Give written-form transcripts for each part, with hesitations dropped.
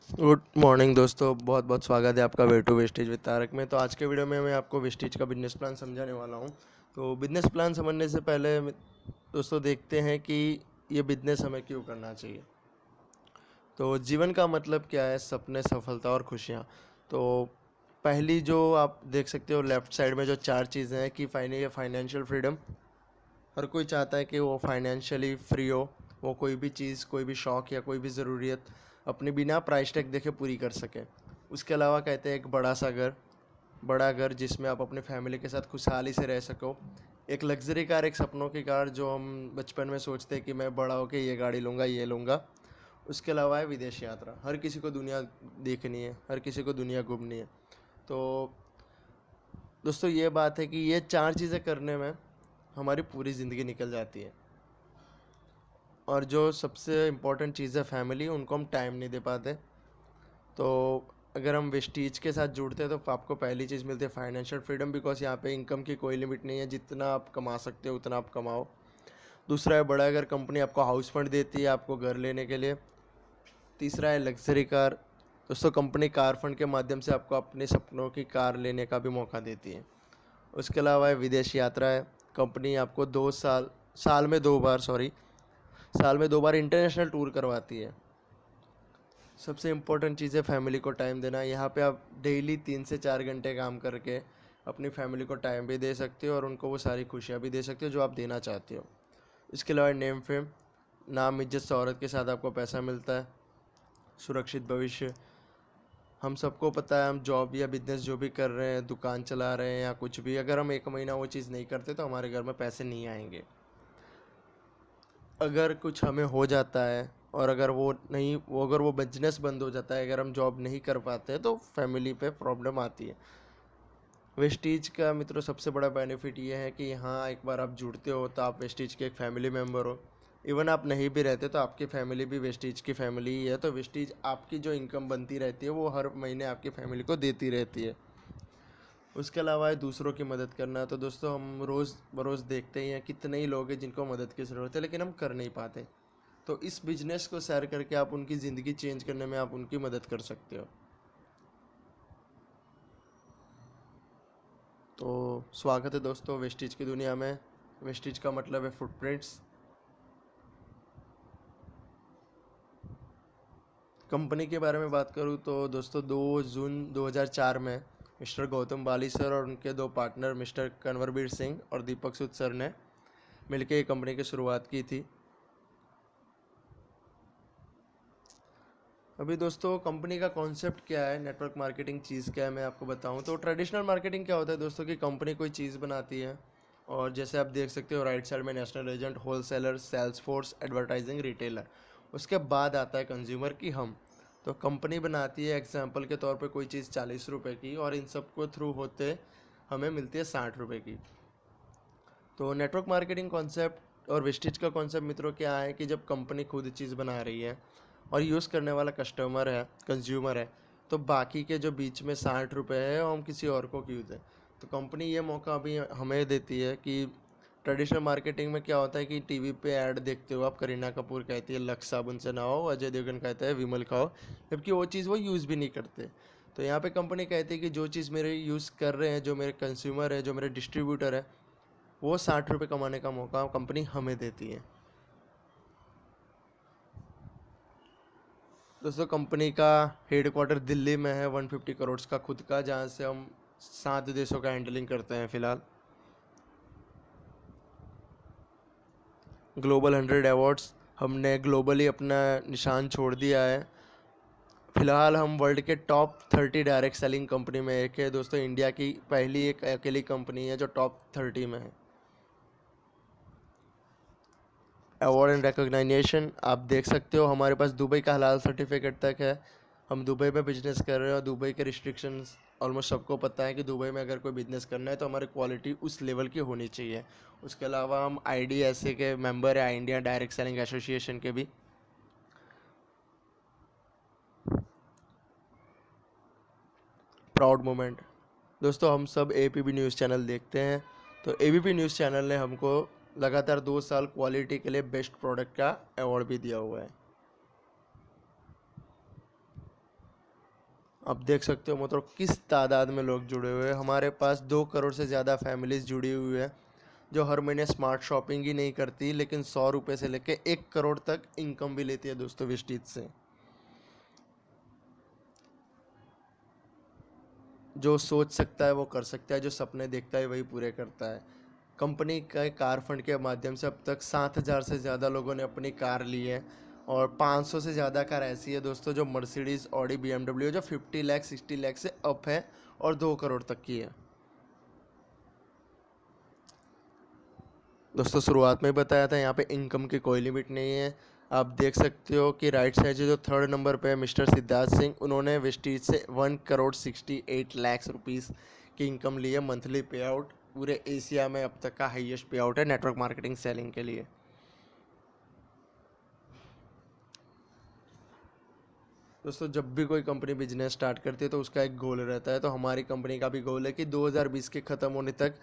Good morning दोस्तों, बहुत बहुत स्वागत है आपका way to wastage with Tarak में। तो आज के वीडियो में मैं आपको वेस्टेज का बिजनेस प्लान समझाने वाला हूँ। तो बिजनेस प्लान समझने से पहले दोस्तों देखते हैं कि ये बिजनेस हमें क्यों करना चाहिए। तो जीवन का मतलब क्या है? सपने, सफलता और खुशियाँ। तो पहली जो आप देख सकते हो लेफ्ट साइड में जो चार चीज़ें हैं कि फाइनेंशियल फ्रीडम। हर कोई चाहता है कि वो फाइनेंशियली फ्री हो, वो कोई भी चीज़, कोई भी शौक़ या कोई भी ज़रूरियत अपनी बिना प्राइस टैग देखे पूरी कर सके। उसके अलावा कहते हैं एक बड़ा घर जिसमें आप अपनी फैमिली के साथ खुशहाली से रह सको। एक लग्ज़री कार, एक सपनों की कार जो हम बचपन में सोचते हैं कि मैं बड़ा होकर ये गाड़ी लूँगा, ये लूँगा। उसके अलावा है विदेश यात्रा। हर किसी को दुनिया देखनी है, हर किसी को दुनिया घूमनी है। तो दोस्तों ये बात है कि ये चार चीज़ें करने में हमारी पूरी ज़िंदगी निकल जाती है। और जो सबसे इम्पोर्टेंट चीज़ है फैमिली, उनको हम टाइम नहीं दे पाते। तो अगर हम वेस्टीज के साथ जुड़ते हैं तो आपको पहली चीज़ मिलती है फाइनेंशियल फ्रीडम, बिकॉज यहाँ पे इनकम की कोई लिमिट नहीं है। जितना आप कमा सकते हो उतना आप कमाओ। दूसरा है बड़ा घर, कंपनी आपको हाउस फंड देती है आपको घर लेने के लिए। तीसरा है लग्जरी कार। दोस्तों कंपनी कार फंड के माध्यम से आपको अपने सपनों की कार लेने का भी मौका देती है। उसके अलावा है विदेश यात्रा है। कंपनी आपको साल में 2 बार इंटरनेशनल टूर करवाती है। सबसे इम्पोर्टेंट चीज़ है फैमिली को टाइम देना। यहाँ पे आप डेली 3 से 4 घंटे काम करके अपनी फैमिली को टाइम भी दे सकते हो और उनको वो सारी खुशियाँ भी दे सकते हो जो आप देना चाहते हो। इसके अलावा नेम फेम, नाम, इज्जत, शोहरत के साथ आपको पैसा मिलता है, सुरक्षित भविष्य। हम सबको पता है, हम जॉब या बिजनेस जो भी कर रहे हैं, दुकान चला रहे हैं या कुछ भी, अगर हम 1 महीना वो चीज़ नहीं करते तो हमारे घर में पैसे नहीं आएंगे। अगर कुछ हमें हो जाता है और अगर वो बिजनेस बंद हो जाता है, अगर हम जॉब नहीं कर पाते तो फैमिली पे प्रॉब्लम आती है। वेस्टीज का मित्रों सबसे बड़ा बेनिफिट ये है कि यहाँ एक बार आप जुड़ते हो तो आप वेस्टीज के एक फैमिली मेम्बर हो। इवन आप नहीं भी रहते तो आपकी फैमिली भी वेस्टीज की फैमिली ही है। तो वेस्टीज आपकी जो इनकम बनती रहती है वो हर महीने आपकी फैमिली को देती रहती है। उसके अलावा है दूसरों की मदद करना। तो दोस्तों हम रोज़ बरोज़ देखते ही हैं कितने ही लोग हैं जिनको मदद की ज़रूरत है लेकिन हम कर नहीं पाते। तो इस बिजनेस को शेयर करके आप उनकी ज़िंदगी चेंज करने में आप उनकी मदद कर सकते हो। तो स्वागत है दोस्तों वेस्टीज की दुनिया में। वेस्टीज का मतलब है फुटप्रिंट्स। कंपनी के बारे में बात करूँ तो दोस्तों 2 जून 2004 में मिस्टर गौतम बाली सर और उनके 2 पार्टनर मिस्टर कन्वरबीर सिंह और दीपक सूद सर ने मिलकर ये कंपनी की शुरुआत की थी। अभी दोस्तों कंपनी का कॉन्सेप्ट क्या है, नेटवर्क मार्केटिंग चीज़ क्या है, मैं आपको बताऊं तो ट्रेडिशनल मार्केटिंग क्या होता है दोस्तों कि कंपनी कोई चीज़ बनाती है और जैसे आप देख सकते हो राइट साइड में national agent, wholesaler, sales force, advertising, retailer. उसके बाद आता है कंज्यूमर की हम। तो कंपनी बनाती है एग्जाम्पल के तौर पे कोई चीज़ 40 रुपये की और इन सबको थ्रू होते हमें मिलती है 60 रुपये की। तो नेटवर्क मार्केटिंग कॉन्सेप्ट और वेस्टेज का कॉन्सेप्ट मित्रों क्या है कि जब कंपनी खुद चीज़ बना रही है और यूज़ करने वाला कस्टमर है, कंज्यूमर है, तो बाकी के जो बीच में 60 रुपये है वो हम किसी और को क्यों दें। तो कंपनी ये मौका अभी हमें देती है कि ट्रेडिशनल मार्केटिंग में क्या होता है कि टीवी पे ऐड देखते हो आप, करीना कपूर कहती है लक्स साबुन से नहाओ, अजय देवगन कहता है विमल खाओ, जबकि वो चीज़ वो यूज़ भी नहीं करते। तो यहाँ पे कंपनी कहती है कि जो चीज़ मेरे यूज़ कर रहे हैं, जो मेरे कंज्यूमर है, जो मेरे डिस्ट्रीब्यूटर है, वो 60 रुपये कमाने का मौका कंपनी हमें देती है। दोस्तों कंपनी का हेडक्वार्टर दिल्ली में है, 150 करोड़ का खुद का, जहाँ से हम 7 देशों का हैंडलिंग करते हैं फ़िलहाल। ग्लोबल 100 अवार्ड्स, हमने ग्लोबली अपना निशान छोड़ दिया है। फ़िलहाल हम वर्ल्ड के टॉप 30 डायरेक्ट सेलिंग कंपनी में एक है दोस्तों। इंडिया की पहली एक अकेली कंपनी है जो टॉप 30 में है। अवार्ड एंड रिकॉग्निशन आप देख सकते हो, हमारे पास दुबई का हलाल सर्टिफिकेट तक है। हम दुबई में बिजनेस कर रहे हैं और दुबई के रिस्ट्रिक्शंस ऑलमोस्ट सबको पता है कि दुबई में अगर कोई बिजनेस करना है तो हमारी क्वालिटी उस लेवल की होनी चाहिए। उसके अलावा हम IDSA के मेंबर है, इंडिया डायरेक्ट सेलिंग एसोसिएशन के भी। प्राउड मोमेंट दोस्तों, हम सब ABP न्यूज़ चैनल देखते हैं। तो ABP न्यूज़ चैनल ने हमको लगातार 2 साल क्वालिटी के लिए बेस्ट प्रोडक्ट का अवार्ड भी दिया हुआ है। आप देख सकते हो मतलब किस तादाद में लोग जुड़े हुए हैं। हमारे पास 2 करोड़ से ज़्यादा फैमिलीज़ जुड़ी हुई है जो हर महीने स्मार्ट शॉपिंग ही नहीं करती, लेकिन 100 रुपये से लेके 1 करोड़ तक इनकम भी लेती है दोस्तों विस्टीज से। जो सोच सकता है वो कर सकता है, जो सपने देखता है वही पूरे करता है। कंपनी के कार फंड के माध्यम से अब तक 7,000 से ज़्यादा लोगों ने अपनी कार ली है, और 500 से ज़्यादा कार ऐसी है दोस्तों जो मर्सिडीज़, ऑडी, BMW जो 50 लाख 60 लाख से अप है और 2 करोड़ तक की है। दोस्तों शुरुआत में ही बताया था यहाँ पे इनकम की कोई लिमिट नहीं है। आप देख सकते हो कि राइट साइड से जो 3rd नंबर पे है मिस्टर सिद्धार्थ सिंह, उन्होंने वेस्टीज से 1 करोड़ 68 लाख रुपीज़ की इनकम ली है मंथली पे आउट। पूरे एशिया में अब तक का हाईएस्ट पे आउट है नेटवर्क मार्केटिंग सेलिंग के लिए। दोस्तों जब भी कोई कंपनी बिजनेस स्टार्ट करती है तो उसका एक गोल रहता है, तो हमारी कंपनी का भी गोल है कि 2020 के ख़त्म होने तक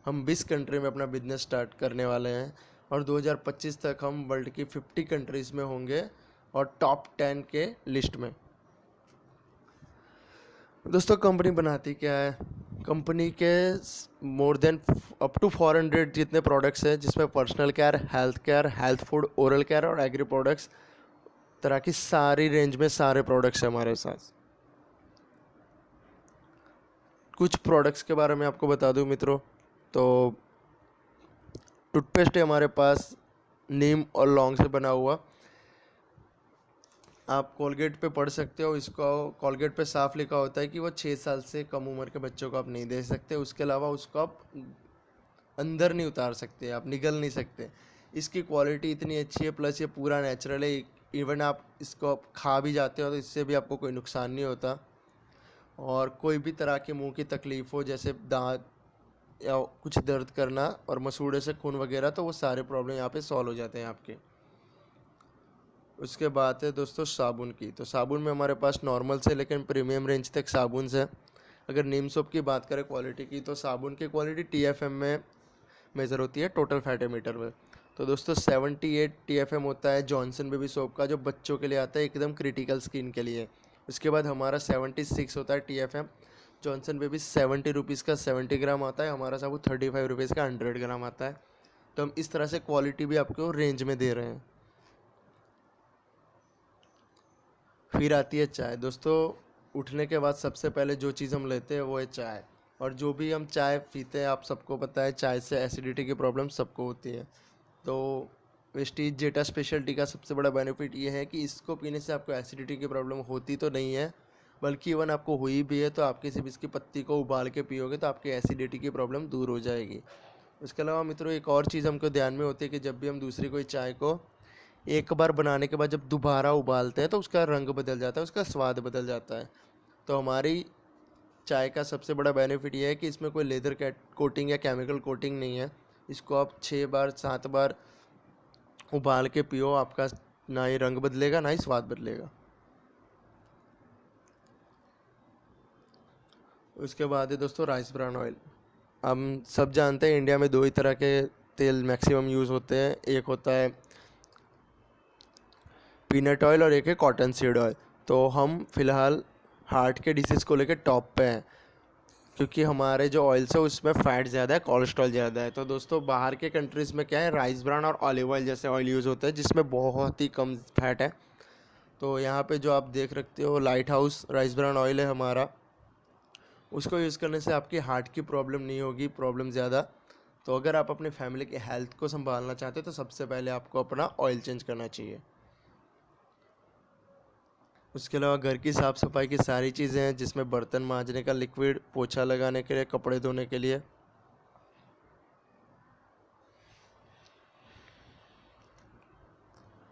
हम 20 कंट्री में अपना बिजनेस स्टार्ट करने वाले हैं, और 2025 तक हम वर्ल्ड की 50 कंट्रीज़ में होंगे और टॉप 10 के लिस्ट में। दोस्तों कंपनी बनाती क्या है? कंपनी के मोर देन अप टू 400 जितने प्रोडक्ट्स हैं, जिसमें personal care, health food, oral care और एग्री प्रोडक्ट्स तरह की सारी रेंज में सारे प्रोडक्ट्स हैं हमारे साथ। कुछ प्रोडक्ट्स के बारे में आपको बता दूं मित्रों, तो टूथपेस्ट है हमारे पास नीम और लौंग से बना हुआ। आप कोलगेट पे पढ़ सकते हो, इसको कोलगेट पे साफ लिखा होता है कि वो 6 साल से कम उम्र के बच्चों को आप नहीं दे सकते। उसके अलावा उसको आप अंदर नहीं उतार सकते, आप निगल नहीं सकते। इसकी क्वालिटी इतनी अच्छी है, प्लस ये पूरा नेचुरल है। इवन आप इसको खा भी जाते हो तो इससे भी आपको कोई नुकसान नहीं होता। और कोई भी तरह के मुंह की तकलीफ़ हो, जैसे दांत या कुछ दर्द करना और मसूड़े से खून वगैरह, तो वो सारे प्रॉब्लम यहाँ पे सॉल्व हो जाते हैं आपके। उसके बाद है दोस्तों साबुन की। तो साबुन में हमारे पास नॉर्मल से लेकिन प्रीमियम रेंज तक साबुन है। अगर नीम सोप की बात करें क्वालिटी की, तो साबुन की क्वालिटी TFM में मेज़र होती है, टोटल फैटोमीटर में। तो दोस्तों 78 TFM होता है जॉनसन बेबी सोप का, जो बच्चों के लिए आता है, एकदम क्रिटिकल स्किन के लिए। उसके बाद हमारा 76 होता है TFM जॉनसन बेबी। 70 रुपीज़ का 70 ग्राम आता है, हमारा साबुन 35 रुपीज़ का 100 ग्राम आता है। तो हम इस तरह से क्वालिटी भी आपको रेंज में दे रहे हैं। फिर आती है चाय। दोस्तों उठने के बाद सबसे पहले जो चीज़ हम लेते हैं वो है चाय। और जो भी हम चाय पीते हैं, आप सबको पता है चाय से एसिडिटी की प्रॉब्लम सबको होती है। तो वेस्टीज जेटा स्पेशलिटी का सबसे बड़ा बेनिफिट ये है कि इसको पीने से आपको एसिडिटी की प्रॉब्लम होती तो नहीं है, बल्कि इवन आपको हुई भी है तो आप किसी भी इसकी पत्ती को उबाल के पियोगे तो आपकी एसिडिटी की प्रॉब्लम दूर हो जाएगी। उसके अलावा मित्रों एक और चीज़ हमको ध्यान में होती है कि जब भी हम दूसरी कोई चाय को एक बार बनाने के बाद जब दोबारा उबालते हैं तो उसका रंग बदल जाता है, उसका स्वाद बदल जाता है। तो हमारी चाय का सबसे बड़ा बेनिफिट ये है कि इसमें कोई लेदर कोटिंग या केमिकल कोटिंग नहीं है। इसको आप 6 बार 7 बार उबाल के पियो, आपका ना ही रंग बदलेगा ना ही स्वाद बदलेगा। उसके बाद है दोस्तों राइस ब्रान ऑयल। हम सब जानते हैं इंडिया में 2 ही तरह के तेल मैक्सिमम यूज़ होते हैं, एक होता है पीनट ऑयल और एक है कॉटन सीड ऑयल। तो हम फ़िलहाल हार्ट के डिसीज़ को लेकर टॉप पे हैं, क्योंकि हमारे जो ऑयल्स है उसमें फ़ैट ज़्यादा है, कोलेस्ट्रॉल ज़्यादा है। तो दोस्तों बाहर के कंट्रीज़ में क्या है, राइस ब्रान और ऑलिव ऑयल जैसे ऑयल यूज़ होता है जिसमें बहुत ही कम फैट है। तो यहाँ पे जो आप देख रखते हो light house rice bran oil है हमारा, उसको यूज़ करने से आपकी हार्ट की प्रॉब्लम नहीं होगी, प्रॉब्लम ज़्यादा। तो अगर आप अपनी फैमिली की हेल्थ को संभालना चाहते हो तो सबसे पहले आपको अपना ऑयल चेंज करना चाहिए। उसके अलावा घर की साफ़ सफाई की सारी चीज़ें हैं, जिसमें बर्तन मांजने का लिक्विड, पोछा लगाने के लिए, कपड़े धोने के लिए।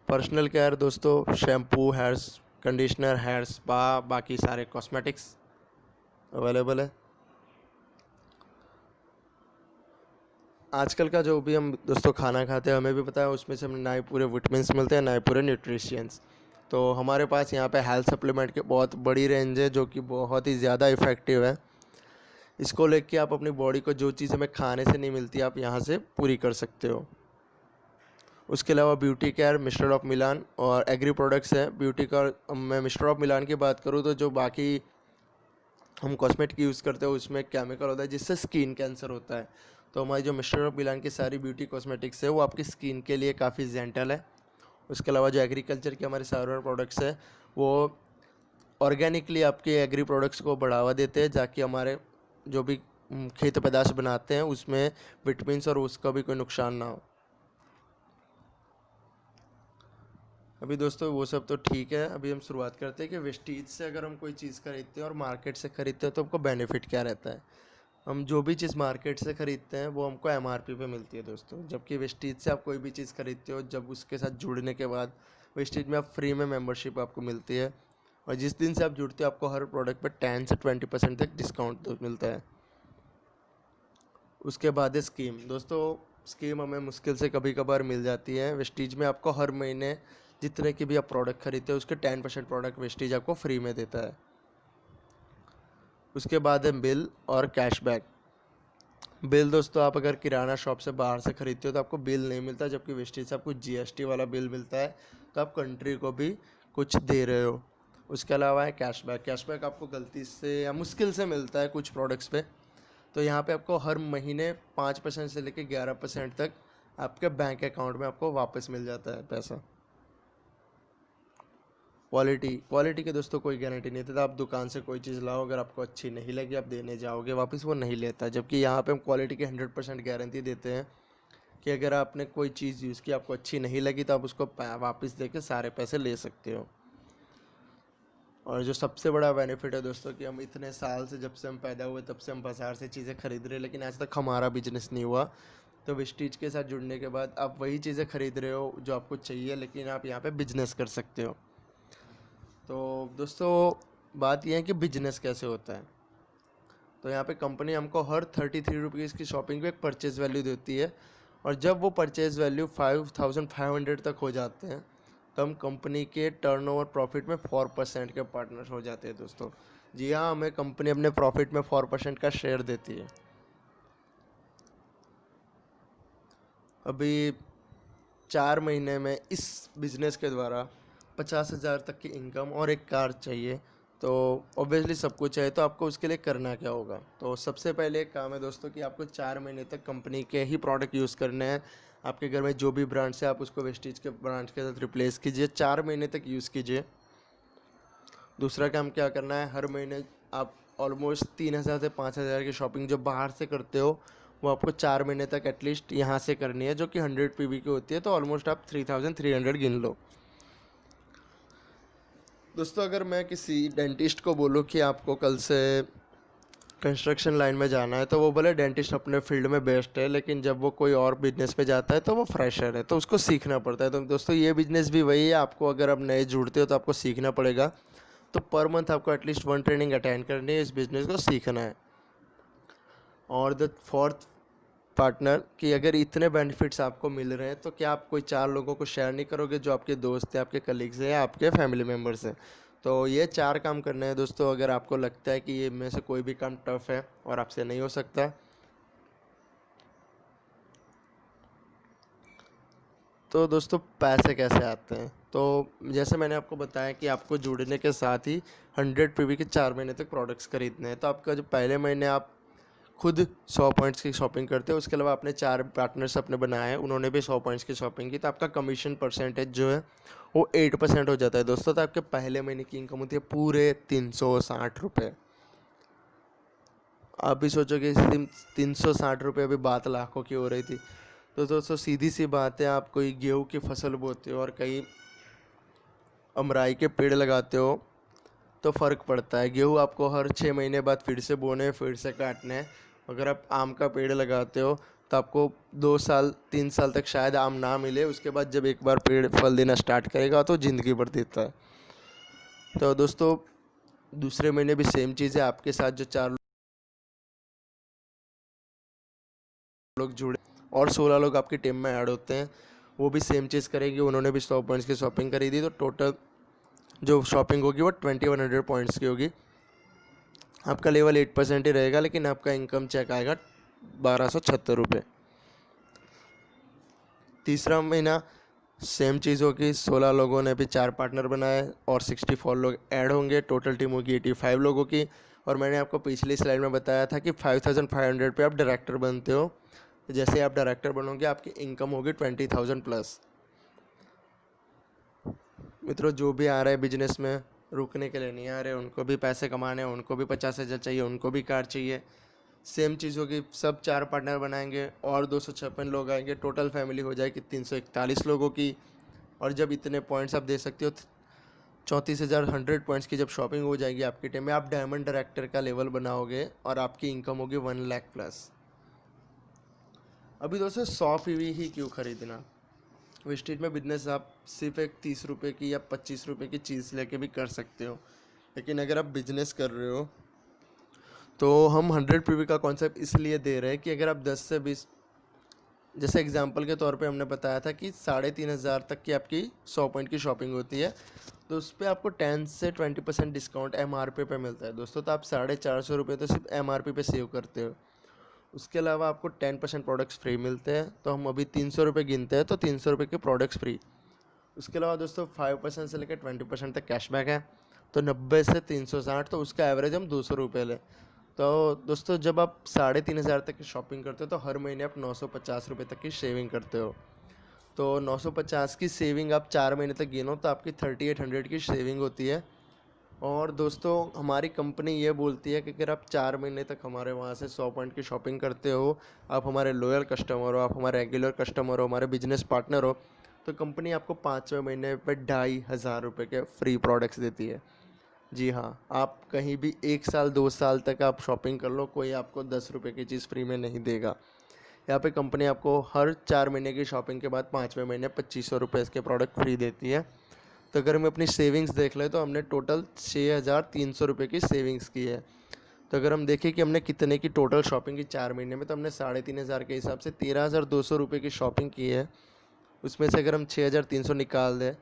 पर्सनल केयर दोस्तों shampoo, hair conditioner, hair spa, बाकी सारे कॉस्मेटिक्स अवेलेबल है। आजकल का जो भी हम दोस्तों खाना खाते हैं, हमें भी पता है उसमें से हमें ना ही पूरे विटामिन्स मिलते हैं ना ही पूरे न्यूट्रिशियंस। तो हमारे पास यहाँ पे हेल्थ सप्लीमेंट की बहुत बड़ी रेंज है जो कि बहुत ही ज़्यादा इफ़ेक्टिव है। इसको लेके आप अपनी बॉडी को जो चीज़ हमें खाने से नहीं मिलती आप यहाँ से पूरी कर सकते हो। उसके अलावा beauty care, mister of Milan और एग्री प्रोडक्ट्स हैं। ब्यूटी का मैं मिस्टर ऑफ मिलान की बात करूँ तो जो बाकी हम कॉस्मेटिक यूज़ करते हैं उसमें केमिकल होता है जिससे स्किन कैंसर होता है। तो हमारी जो मिस्टर ऑफ मिलान की सारी ब्यूटी कॉस्मेटिक्स है वो आपकी स्किन के लिए काफ़ी जेंटल है। उसके अलावा जो एग्रीकल्चर के हमारे सारे प्रोडक्ट्स है वो ऑर्गेनिकली आपके एग्री प्रोडक्ट्स को बढ़ावा देते हैं, ताकि हमारे जो भी खेत पैदाश बनाते हैं उसमें विटामिन्स और उसका भी कोई नुकसान ना हो। अभी दोस्तों वो सब तो ठीक है, अभी हम शुरुआत करते हैं कि वेस्टीज से अगर हम कोई चीज़ खरीदते हैं और मार्केट से खरीदते हैं तो हमको बेनिफिट क्या रहता है। हम जो भी चीज़ मार्केट से ख़रीदते हैं वो हमको एमआरपी पे मिलती है दोस्तों, जबकि वेस्टीज से आप कोई भी चीज़ खरीदते हो जब उसके साथ जुड़ने के बाद वेस्टीज में आप फ्री में मेंबरशिप आपको मिलती है, और जिस दिन से आप जुड़ते हो आपको हर प्रोडक्ट पर 10 से 20% तक डिस्काउंट मिलता है। उसके बाद है स्कीम। दोस्तों स्कीम हमें मुश्किल से कभी कभार मिल जाती है। वेस्टीज में आपको हर महीने जितने की भी आप प्रोडक्ट खरीदते हो उसके 10% प्रोडक्ट वेस्टीज आपको फ्री में देता है। उसके बाद है बिल और कैशबैक। बिल दोस्तों आप अगर किराना शॉप से बाहर से खरीदते हो तो आपको बिल नहीं मिलता, जबकि वेस्टीज से आपको जीएसटी वाला बिल मिलता है, तो आप कंट्री को भी कुछ दे रहे हो। उसके अलावा है कैशबैक। कैशबैक आपको गलती से या मुश्किल से मिलता है कुछ प्रोडक्ट्स पे। तो यहाँ पे आपको हर महीने 5% से लेकर 11% तक आपके बैंक अकाउंट में आपको वापस मिल जाता है पैसा। क्वालिटी के दोस्तों कोई गारंटी नहीं देता। आप दुकान से कोई चीज़ लाओ, अगर आपको अच्छी नहीं लगी आप देने जाओगे वापस वो नहीं लेता, जबकि यहाँ पे हम क्वालिटी की 100% गारंटी देते हैं कि अगर आपने कोई चीज़ यूज़ की आपको अच्छी नहीं लगी तो आप उसको वापस दे के सारे पैसे ले सकते हो। और जो सबसे बड़ा बेनिफिट है दोस्तों कि हम इतने साल से, जब से हम पैदा हुए तब से हम बाज़ार से चीज़ें खरीद रहे हैं, लेकिन आज तक हमारा बिजनेस नहीं हुआ। तो वेस्टीज के साथ जुड़ने के बाद आप वही चीज़ें खरीद रहे हो जो आपको चाहिए, लेकिन आप यहाँ पे बिजनेस कर सकते हो। तो दोस्तों बात यह है कि बिजनेस कैसे होता है। तो यहाँ पे कंपनी हमको हर 33 रुपीज़ की शॉपिंग पे एक परचेज़ वैल्यू देती है, और जब वो परचेज़ वैल्यू 5500 तक हो जाते हैं तो हम कंपनी के टर्नओवर प्रॉफिट में 4% के पार्टनर हो जाते हैं दोस्तों। जी हाँ, हमें कंपनी अपने प्रॉफिट में 4% का शेयर देती है। अभी 4 महीने में इस बिज़नेस के द्वारा 50,000 तक की इनकम और एक कार चाहिए, तो ऑब्वियसली सब कुछ है, तो आपको उसके लिए करना क्या होगा। तो सबसे पहले एक काम है दोस्तों कि आपको 4 महीने तक कंपनी के ही प्रोडक्ट यूज़ करने हैं। आपके घर में जो भी ब्रांड्स है आप उसको वेस्टीज के ब्रांड्स के साथ रिप्लेस कीजिए, 4 महीने तक यूज़ कीजिए। दूसरा काम क्या करना है, हर महीने आप ऑलमोस्ट 3,000 से 5,000 की शॉपिंग जो बाहर से करते हो वो आपको 4 महीने तक एटलीस्ट यहाँ से करनी है, जो कि 100 पीवी की होती है, तो ऑलमोस्ट आप 3,300 गिन लो। दोस्तों अगर मैं किसी डेंटिस्ट को बोलूँ कि आपको कल से कंस्ट्रक्शन लाइन में जाना है, तो वो बोले डेंटिस्ट अपने फील्ड में बेस्ट है, लेकिन जब वो कोई और बिजनेस पे जाता है तो वो फ्रेशर है, तो उसको सीखना पड़ता है। तो दोस्तों ये बिजनेस भी वही है, आपको अगर आप नए जुड़ते हो तो आपको सीखना पड़ेगा। तो पर मंथ आपको एटलीस्ट 1 ट्रेनिंग अटेंड करनी है, इस बिज़नेस को सीखना है। और द फोर्थ पार्टनर कि अगर इतने बेनिफिट्स आपको मिल रहे हैं तो क्या आप कोई 4 लोगों को शेयर नहीं करोगे, जो आपके दोस्त हैं, आपके कलीग्स हैं या आपके फैमिली मेम्बर्स हैं। तो ये 4 काम करने हैं दोस्तों। अगर आपको लगता है कि ये में से कोई भी काम टफ़ है और आपसे नहीं हो सकता, तो दोस्तों पैसे कैसे आते हैं। तो जैसे मैंने आपको बताया कि आपको जुड़ने के साथ ही 100 पीवी के 4 महीने तक प्रोडक्ट्स खरीदने हैं। तो आपका जो पहले महीने आप खुद 100 पॉइंट्स की शॉपिंग करते हो, उसके अलावा आपने 4 पार्टनर्स अपने बनाए हैं, उन्होंने भी 100 पॉइंट्स की शॉपिंग की, तो आपका कमीशन परसेंटेज जो है वो 8% हो जाता है दोस्तों। तो आपके पहले महीने की इनकम होती है पूरे 360 रुपये। आप भी सोचोगे 360 रुपये, अभी बात लाखों की हो रही थी। तो दोस्तों सीधी सी बात है, आप कोई गेहूँ की फसल बोते हो और कहीं अमराई के पेड़ लगाते हो तो फ़र्क पड़ता है। गेहूँ आपको हर 6 महीने बाद फिर से बोने, फिर से काटने हैं। अगर आप आम का पेड़ लगाते हो तो आपको 2 साल 3 साल तक शायद आम ना मिले, उसके बाद जब एक बार पेड़ फल देना स्टार्ट करेगा तो ज़िंदगी भर देता है। तो दोस्तों दूसरे महीने भी सेम चीज़ है, आपके साथ जो 4 लोग जुड़े और 16 लोग आपकी टीम में ऐड होते हैं, वो भी सेम चीज़ करेंगे। उन्होंने भी 100 पॉइंट्स की शॉपिंग करी थी, तो टोटल जो शॉपिंग होगी वो 2100 पॉइंट्स की होगी। आपका लेवल 8% ही रहेगा, लेकिन आपका इनकम चेक आएगा 1276 रुपये। तीसरा महीना सेम चीज़ होगी, 16 लोगों ने भी 4 पार्टनर बनाए और 64 लोग ऐड होंगे, टोटल टीम होगी 85 लोगों की। और मैंने आपको पिछली स्लाइड में बताया था कि 5500 पे आप डायरेक्टर बनते हो। तो जैसे आप डायरेक्टर बनोगे आपकी इनकम होगी 20,000 प्लस। मित्रों, जो भी आ रहे हैं बिजनेस में, रुकने के लिए नहीं आ रहे, उनको भी पैसे कमाने हैं, उनको भी 50,000 चाहिए, उनको भी कार चाहिए। सेम चीज़ होगी, सब 4 पार्टनर बनाएंगे और 256 लोग आएंगे, टोटल फैमिली हो जाएगी 341 लोगों की। और जब इतने पॉइंट्स आप दे सकते हो, 34,100 पॉइंट्स की जब शॉपिंग हो जाएगी आपकी टीम में, आप डायमंड डायरेक्टर का लेवल बनाओगे और आपकी इनकम होगी 1 लाख प्लस। अभी दोस्तों 100 पीवी ही क्यों खरीदना? वेस्टेज में बिजनेस आप सिर्फ एक 30 रुपये की या 25 रुपये की चीज़ लेके भी कर सकते हो, लेकिन अगर आप बिजनेस कर रहे हो तो हम 100 पीवी का कॉन्सेप्ट इसलिए दे रहे हैं कि अगर आप 10 से 20, जैसे एग्जांपल के तौर पे हमने बताया था कि 3,500 तक की आपकी 100 पॉइंट की शॉपिंग होती है, तो उस पर आपको 10 से 20% डिस्काउंट MRP पे मिलता है दोस्तों। तो आप 450 रुपये तो सिर्फ MRP पे सेव करते हो। उसके अलावा आपको 10% प्रोडक्ट्स फ्री मिलते हैं। तो हम अभी 300 रुपये गिनते हैं, तो 300 रुपये के प्रोडक्ट्स फ्री। उसके अलावा दोस्तों 5% से लेकर 20% तक कैशबैक है। तो 90 से 360, तो उसका एवरेज हम 200 रुपये लें। तो दोस्तों जब आप 3,500 तक की शॉपिंग करते हो तो हर महीने आप 950 रुपये तक की सेविंग करते हो। तो 950 की सेविंग आप 4 महीने तक गिनो तो आपकी 3,800 की सेविंग होती है। और दोस्तों हमारी कंपनी ये बोलती है कि अगर आप 4 महीने तक हमारे वहाँ से 100 पॉइंट की शॉपिंग करते हो, आप हमारे लॉयल कस्टमर हो, आप हमारे रेगुलर कस्टमर हो, हमारे बिजनेस पार्टनर हो, तो कंपनी आपको 5वें महीने पर 2,500 रुपये के फ्री प्रोडक्ट्स देती है। जी हाँ, आप कहीं भी 1 साल 2 साल तक आप शॉपिंग कर लो, कोई आपको 10 रुपये की चीज़ फ्री में नहीं देगा। यहाँ पे कंपनी आपको हर 4 महीने की शॉपिंग के बाद 5वें महीने 2,500 रुपये के प्रोडक्ट फ्री देती है। तो अगर हम अपनी सेविंग्स देख लें तो हमने टोटल 6,300 रुपये की सेविंग्स की है। तो अगर हम देखें कि हमने कितने की टोटल शॉपिंग की 4 महीने में, तो हमने 3,500 के हिसाब से 13,200 रुपये की शॉपिंग की है। उसमें से अगर हम 6,300 निकाल दें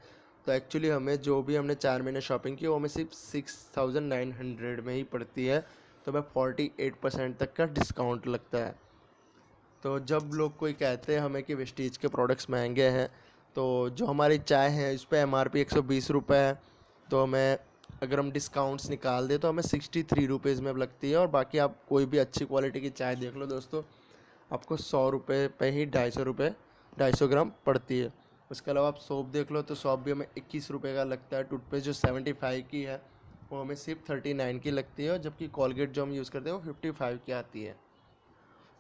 तो एक्चुअली हमें जो भी हमने 4 महीने शॉपिंग की वो हमें सिर्फ 6,900 में ही पड़ती है। तो हमें 48% तक का डिस्काउंट लगता है। तो जब लोग कोई कहते हैं हमें कि वेस्टीज के प्रोडक्ट्स महंगे हैं, तो जो हमारी चाय है इस पर MRP 120 रुपये है, तो हमें अगर हम डिस्काउंट्स निकाल दें तो हमें 63 रुपीज़ में लगती है। और बाकी आप कोई भी अच्छी क्वालिटी की चाय देख लो दोस्तों, आपको 100 रुपये पे ही 250 ग्राम पड़ती है। उसके अलावा आप सोप देख लो तो सोप भी हमें 21 रुपये का लगता है। टूथपेस्ट जो 75 की है वो हमें सिर्फ 39 की लगती है, जबकि कॉलगेट जो हम यूज़ करते हैं वो 55 की आती है।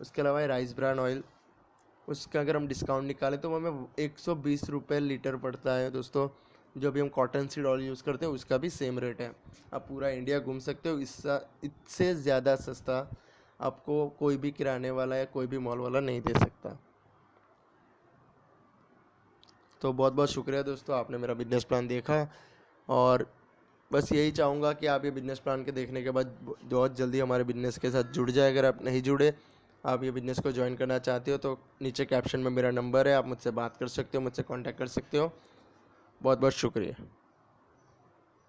उसके अलावा राइस ब्रान ऑयल, उसका अगर हम डिस्काउंट निकालें तो वो हमें 120 रुपये लीटर पड़ता है दोस्तों। जो भी हम कॉटन सीड ऑयल यूज़ करते हैं उसका भी सेम रेट है। आप पूरा इंडिया घूम सकते हो, इससे ज़्यादा सस्ता आपको कोई भी किराने वाला या कोई भी मॉल वाला नहीं दे सकता। तो बहुत बहुत शुक्रिया दोस्तों, आपने मेरा बिजनेस प्लान देखा। और बस यही चाहूँगा कि आप ये बिजनेस प्लान के देखने के बाद बहुत जल्दी हमारे बिजनेस के साथ जुड़ जाए। अगर आप नहीं जुड़े, आप ये बिज़नेस को ज्वाइन करना चाहते हो, तो नीचे कैप्शन में मेरा नंबर है, आप मुझसे बात कर सकते हो, मुझसे कांटेक्ट कर सकते हो। बहुत बहुत शुक्रिया।